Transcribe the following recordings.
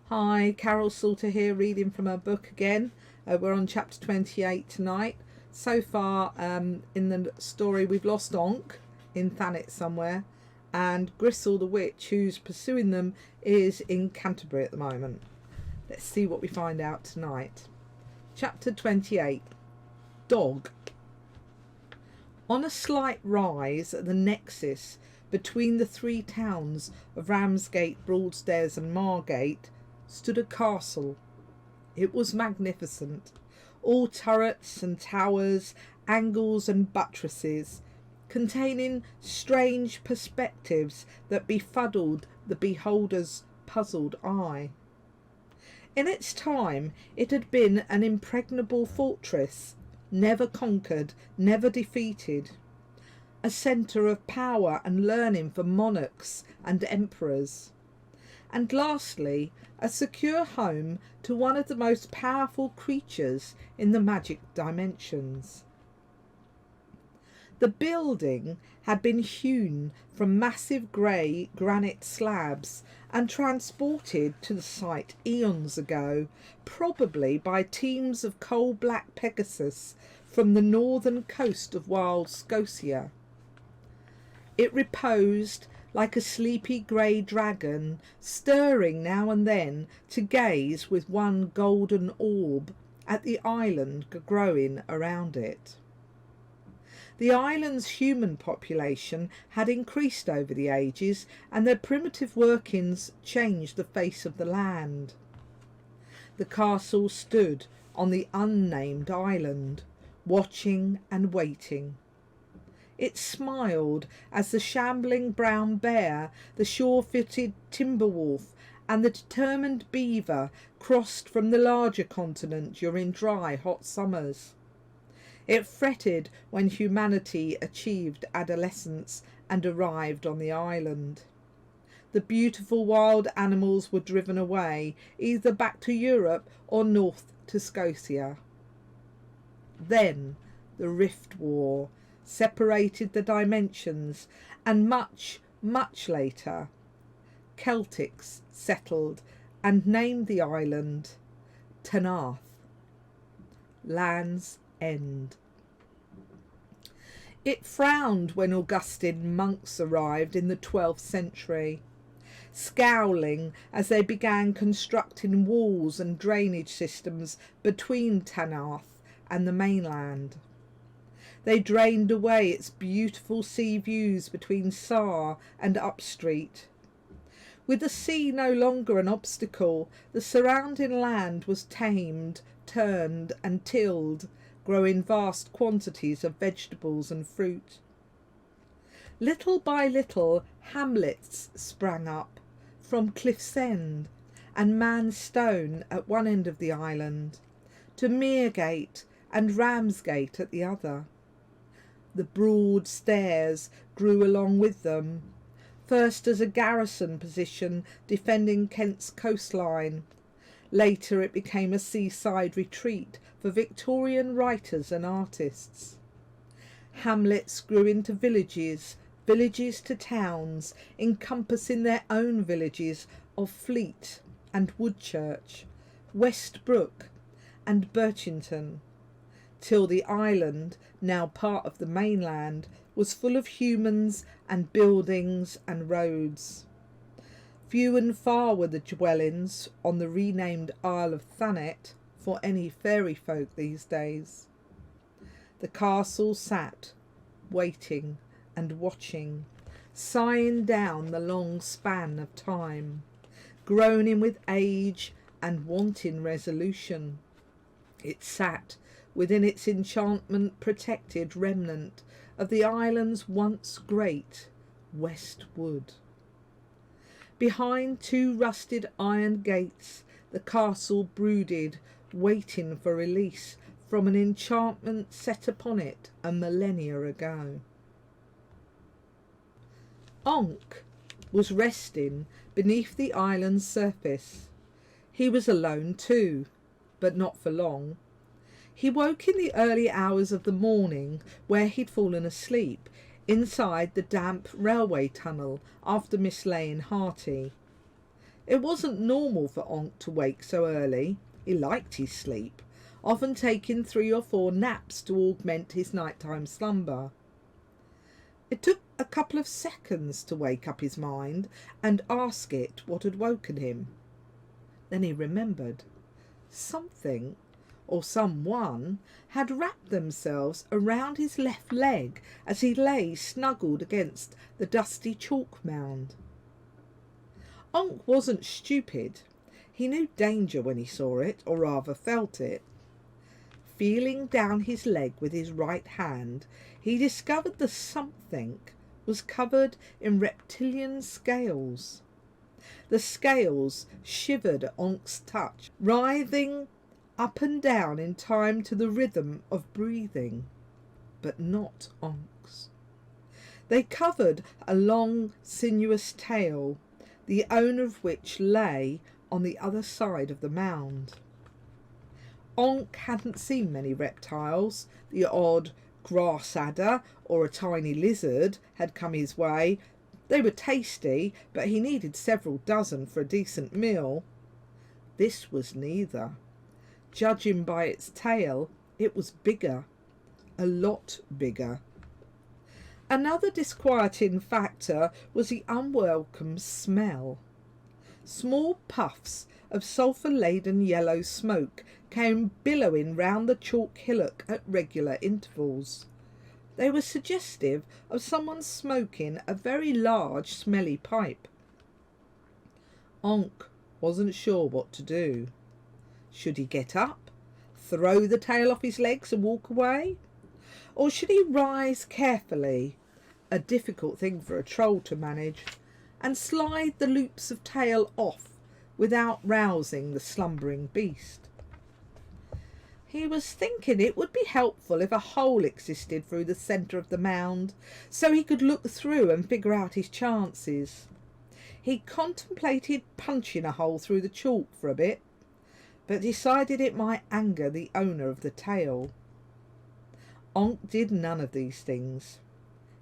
Hi, Carol Salter here, reading from her book again. We're on chapter 28 tonight. So far in the story, we've lost Onk in Thanet somewhere, and Grisel the witch, who's pursuing them, is in Canterbury at the moment. Let's see what we find out tonight. Chapter 28. Dog. On a slight rise at the nexus between the three towns of Ramsgate, Broadstairs and Margate stood a castle. It was magnificent, all turrets and towers, angles and buttresses, containing strange perspectives that befuddled the beholder's puzzled eye. In its time it had been an impregnable fortress, never conquered, never defeated, a centre of power and learning for monarchs and emperors, and lastly a secure home to one of the most powerful creatures in the magic dimensions. The building had been hewn from massive grey granite slabs and transported to the site eons ago, probably by teams of coal-black Pegasus from the northern coast of wild Scotia. It reposed like a sleepy grey dragon, stirring now and then to gaze with one golden orb at the island growing around it. The island's human population had increased over the ages, and their primitive workings changed the face of the land. The castle stood on the unnamed island, watching and waiting. It smiled as the shambling brown bear, the sure-footed timber wolf and the determined beaver crossed from the larger continent during dry, hot summers. It fretted when humanity achieved adolescence and arrived on the island. The beautiful wild animals were driven away, either back to Europe or north to Scotia. Then the Rift War separated the dimensions, and much, much later, Celtics settled and named the island Tanath, Land's End. It frowned when Augustan monks arrived in the 12th century, scowling as they began constructing walls and drainage systems between Tanath and the mainland. They drained away its beautiful sea views between Sar and Upstreet. With the sea no longer an obstacle, the surrounding land was tamed, turned and tilled, growing vast quantities of vegetables and fruit. Little by little hamlets sprang up from Cliff's End and Manstone at one end of the island, to Meregate and Ramsgate at the other. The broad stairs grew along with them, first as a garrison position defending Kent's coastline. Later it became a seaside retreat for Victorian writers and artists. Hamlets grew into villages, villages to towns, encompassing their own villages of Fleet and Woodchurch, Westbrook and Birchington, till the island, now part of the mainland, was full of humans and buildings and roads. Few and far were the dwellings on the renamed Isle of Thanet for any fairy folk these days. The castle sat, waiting and watching, sighing down the long span of time, groaning with age and wanting resolution. It sat within its enchantment-protected remnant of the island's once great West Wood. Behind two rusted iron gates the castle brooded, waiting for release from an enchantment set upon it a millennia ago. Onk was resting beneath the island's surface. He was alone too, but not for long. He woke in the early hours of the morning, where he'd fallen asleep, inside the damp railway tunnel after mislaying Hearty. It wasn't normal for Onk to wake so early. He liked his sleep, often taking 3 or 4 naps to augment his nighttime slumber. It took a couple of seconds to wake up his mind and ask it what had woken him. Then he remembered. Something, or someone, had wrapped themselves around his left leg as he lay snuggled against the dusty chalk mound. Onk wasn't stupid. He knew danger when he saw it, or rather felt it. Feeling down his leg with his right hand, he discovered the something was covered in reptilian scales. The scales shivered at Onk's touch, writhing up and down in time to the rhythm of breathing, but not Onk's. They covered a long, sinuous tail, the owner of which lay on the other side of the mound. Onk hadn't seen many reptiles. The odd grass adder or a tiny lizard had come his way. They were tasty, but he needed several dozen for a decent meal. This was neither. Judging by its tail, it was bigger, a lot bigger. Another disquieting factor was the unwelcome smell. Small puffs of sulphur-laden yellow smoke came billowing round the chalk hillock at regular intervals. They were suggestive of someone smoking a very large, smelly pipe. Onk wasn't sure what to do. Should he get up, throw the tail off his legs and walk away? Or should he rise carefully, a difficult thing for a troll to manage, and slide the loops of tail off without rousing the slumbering beast? He was thinking it would be helpful if a hole existed through the centre of the mound, so he could look through and figure out his chances. He contemplated punching a hole through the chalk for a bit, but decided it might anger the owner of the tail. Onk did none of these things.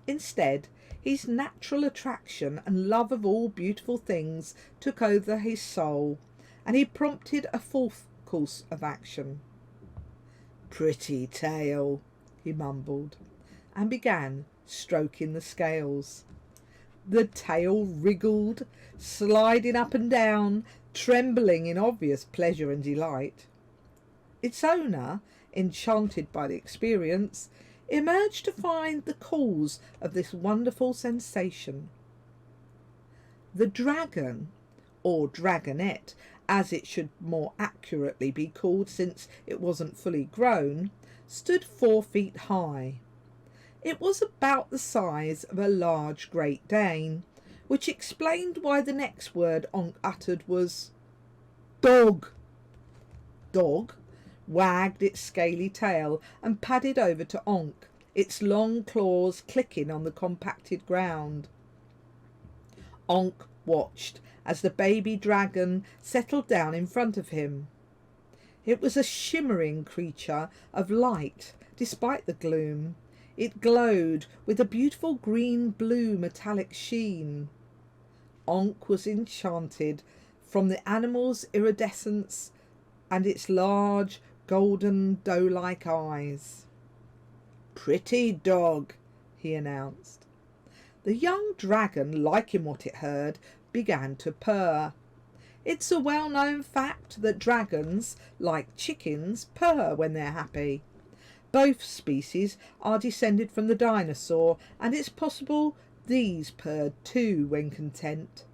Instead, his natural attraction and love of all beautiful things took over his soul, and he prompted a fourth course of action. "Pretty tail," he mumbled, and began stroking the scales. The tail wriggled, sliding up and down, trembling in obvious pleasure and delight. Its owner, enchanted by the experience, emerged to find the cause of this wonderful sensation. The dragon, or dragonette, as it should more accurately be called since it wasn't fully grown, stood 4 feet high. It was about the size of a large Great Dane, which explained why the next word Onk uttered was "dog." Dog wagged its scaly tail and padded over to Onk, its long claws clicking on the compacted ground. Onk watched as the baby dragon settled down in front of him. It was a shimmering creature of light, despite the gloom. It glowed with a beautiful green-blue metallic sheen. Onk was enchanted from the animal's iridescence and its large, golden, doe-like eyes. "Pretty dog," he announced. The young dragon, liking what it heard, began to purr. It's a well-known fact that dragons, like chickens, purr when they're happy. Both species are descended from the dinosaur, and it's possible these purred too when content.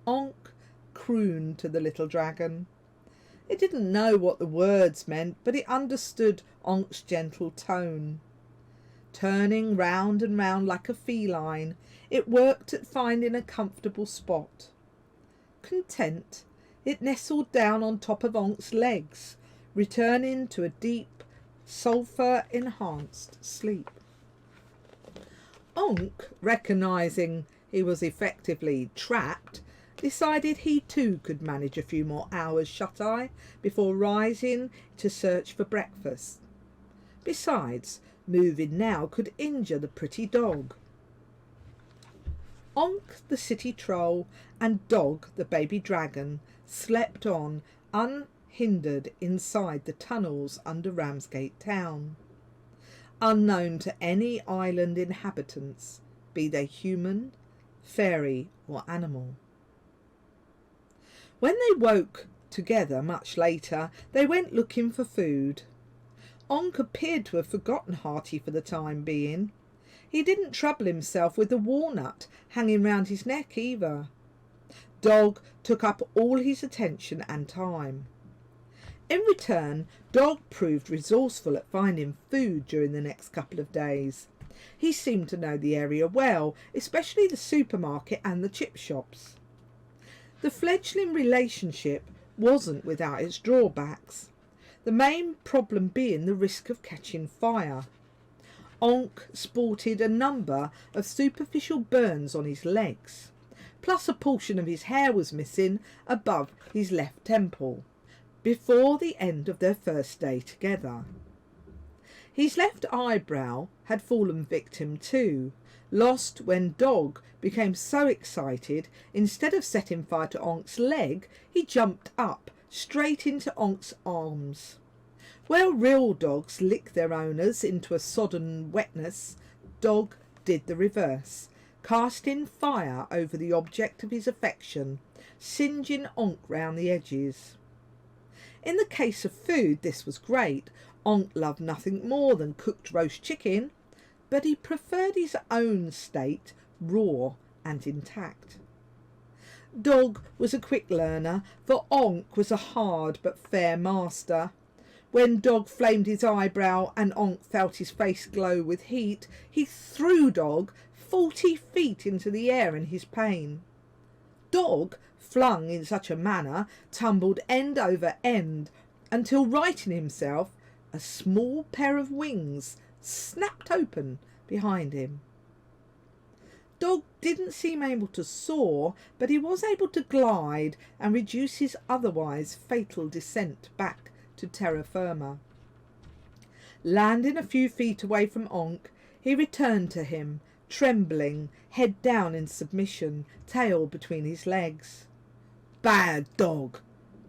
Onk crooned to the little dragon. It didn't know what the words meant, but it understood Onk's gentle tone. Turning round and round like a feline, it worked at finding a comfortable spot. Content, it nestled down on top of Onk's legs, returning to a deep, sulphur-enhanced sleep. Onk, recognising he was effectively trapped, decided he too could manage a few more hours shut-eye before rising to search for breakfast. Besides, moving now could injure the pretty dog. Onk the city troll and Dog the baby dragon slept on unhindered inside the tunnels under Ramsgate town, unknown to any island inhabitants, be they human, fairy or animal. When they woke together much later, they went looking for food. Onk appeared to have forgotten Hearty for the time being. He didn't trouble himself with the walnut hanging round his neck either. Dog took up all his attention and time. In return, Dog proved resourceful at finding food during the next couple of days. He seemed to know the area well, especially the supermarket and the chip shops. The fledgling relationship wasn't without its drawbacks, the main problem being the risk of catching fire. Onk sported a number of superficial burns on his legs, plus a portion of his hair was missing above his left temple, before the end of their first day together. His left eyebrow had fallen victim too, lost when Dog became so excited, instead of setting fire to Onk's leg, he jumped up straight into Onk's arms. Where real dogs lick their owners into a sodden wetness, Dog did the reverse, casting fire over the object of his affection, singeing Onk round the edges. In the case of food, this was great. Onk loved nothing more than cooked roast chicken, but he preferred his own state raw and intact. Dog was a quick learner, for Onk was a hard but fair master. When Dog flamed his eyebrow and Onk felt his face glow with heat, he threw Dog 40 feet into the air in his pain. Dog, flung in such a manner, tumbled end over end, until, righting himself, a small pair of wings snapped open behind him. Dog didn't seem able to soar, but he was able to glide and reduce his otherwise fatal descent back to terra firma. Landing a few feet away from Onk, he returned to him, trembling, head down in submission, tail between his legs. "Bad dog,"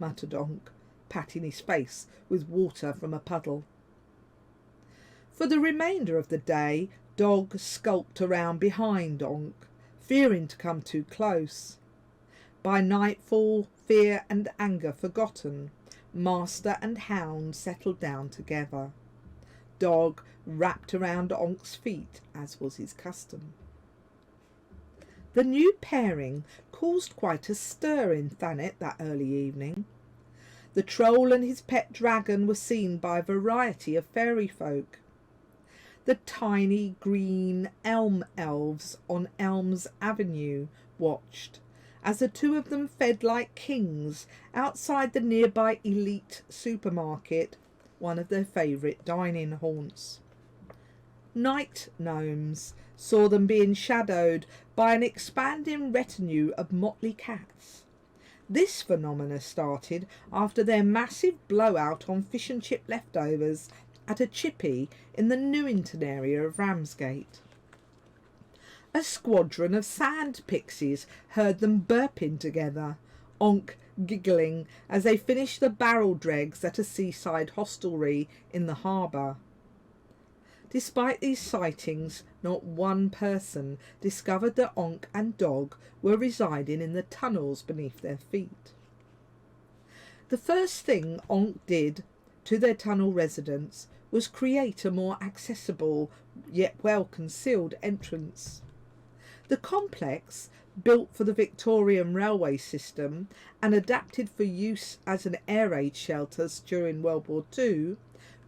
muttered Onk, patting his face with water from a puddle. For the remainder of the day, Dog skulked around behind Onk, fearing to come too close. By nightfall, fear and anger forgotten, master and hound settled down together. Dog wrapped around Onk's feet, as was his custom. The new pairing caused quite a stir in Thanet that early evening. The troll and his pet dragon were seen by a variety of fairy folk. The tiny green elm elves on Elms Avenue watched, as the two of them fed like kings outside the nearby elite supermarket, one of their favourite dining haunts. Night gnomes saw them being shadowed by an expanding retinue of motley cats. This phenomena started after their massive blowout on fish and chip leftovers at a chippy in the Newington area of Ramsgate. A squadron of sand pixies heard them burping together, Onk giggling as they finished the barrel dregs at a seaside hostelry in the harbour. Despite these sightings, not one person discovered that Onk and Dog were residing in the tunnels beneath their feet. The first thing Onk did to their tunnel residence was create a more accessible yet well concealed entrance. The complex, built for the Victorian railway system and adapted for use as an air raid shelter during World War II,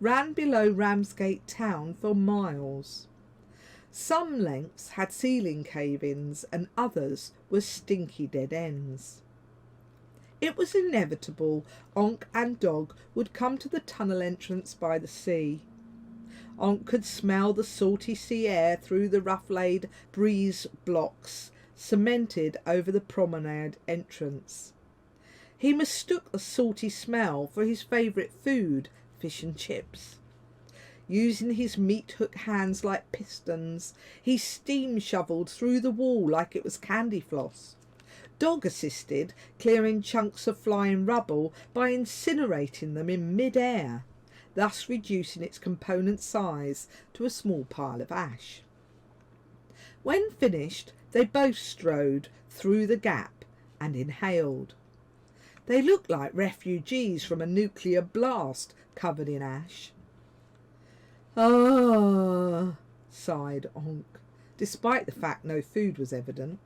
ran below Ramsgate town for miles. Some lengths had ceiling cave-ins and others were stinky dead ends. It was inevitable Onk and Dog would come to the tunnel entrance by the sea. Onk could smell the salty sea air through the rough-laid breeze blocks cemented over the promenade entrance. He mistook the salty smell for his favourite food, fish and chips. Using his meat-hook hands like pistons, he steam-shovelled through the wall like it was candy floss. Dog assisted, clearing chunks of flying rubble by incinerating them in mid-air, thus reducing its component size to a small pile of ash. When finished, they both strode through the gap and inhaled. They looked like refugees from a nuclear blast covered in ash. "Ah," sighed Onk, despite the fact no food was evident.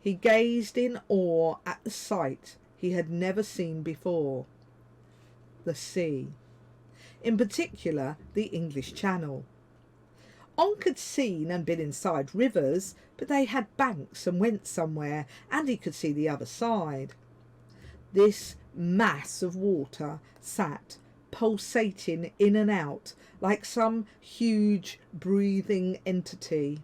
He gazed in awe at the sight he had never seen before. The sea. In particular, the English Channel. Onk had seen and been inside rivers, but they had banks and went somewhere, and he could see the other side. This mass of water sat pulsating in and out like some huge breathing entity.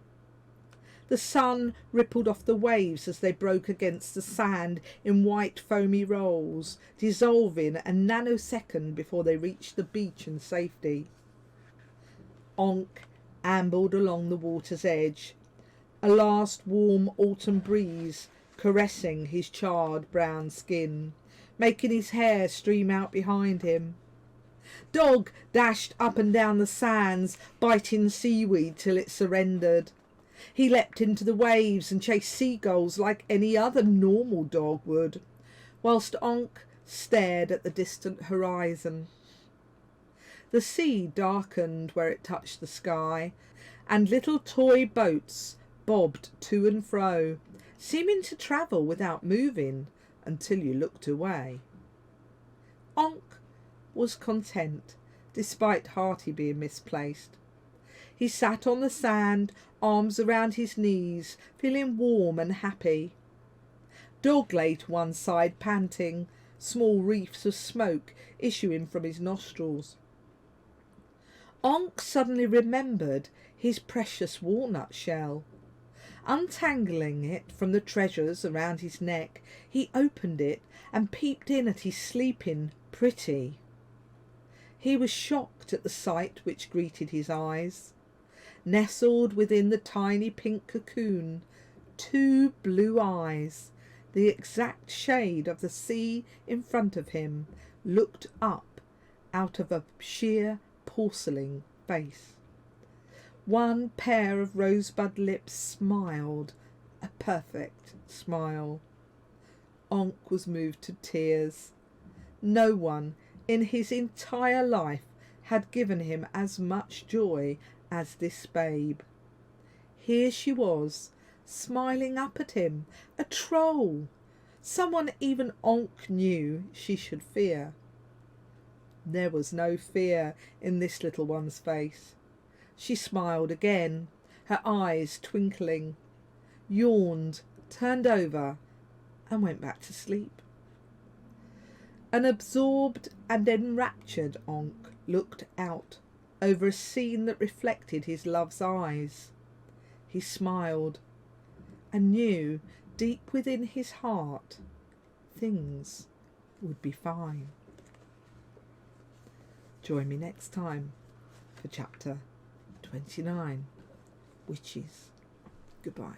The sun rippled off the waves as they broke against the sand in white foamy rolls, dissolving a nanosecond before they reached the beach and safety. Onk ambled along the water's edge, a last warm autumn breeze caressing his charred brown skin, making his hair stream out behind him. Dog dashed up and down the sands, biting seaweed till it surrendered. He leapt into the waves and chased seagulls like any other normal dog would, whilst Onk stared at the distant horizon. The sea darkened where it touched the sky, and little toy boats bobbed to and fro, seeming to travel without moving until you looked away. Onk was content, despite Hearty being misplaced. He sat on the sand, arms around his knees, feeling warm and happy. Dog lay to one side, panting, small reefs of smoke issuing from his nostrils. Onk suddenly remembered his precious walnut shell. Untangling it from the treasures around his neck, he opened it and peeped in at his sleeping Pretty. He was shocked at the sight which greeted his eyes. Nestled within the tiny pink cocoon, 2 blue eyes, the exact shade of the sea in front of him, looked up out of a sheer porcelain face. One pair of rosebud lips smiled, a perfect smile. Onk was moved to tears. No one in his entire life had given him as much joy as this babe. Here she was, smiling up at him, a troll, someone even Onk knew she should fear. There was no fear in this little one's face. She smiled again, her eyes twinkling, yawned, turned over, and went back to sleep. An absorbed and enraptured Onk looked out over a scene that reflected his love's eyes. He smiled and knew deep within his heart things would be fine. Join me next time for chapter 29, Witches. Goodbye.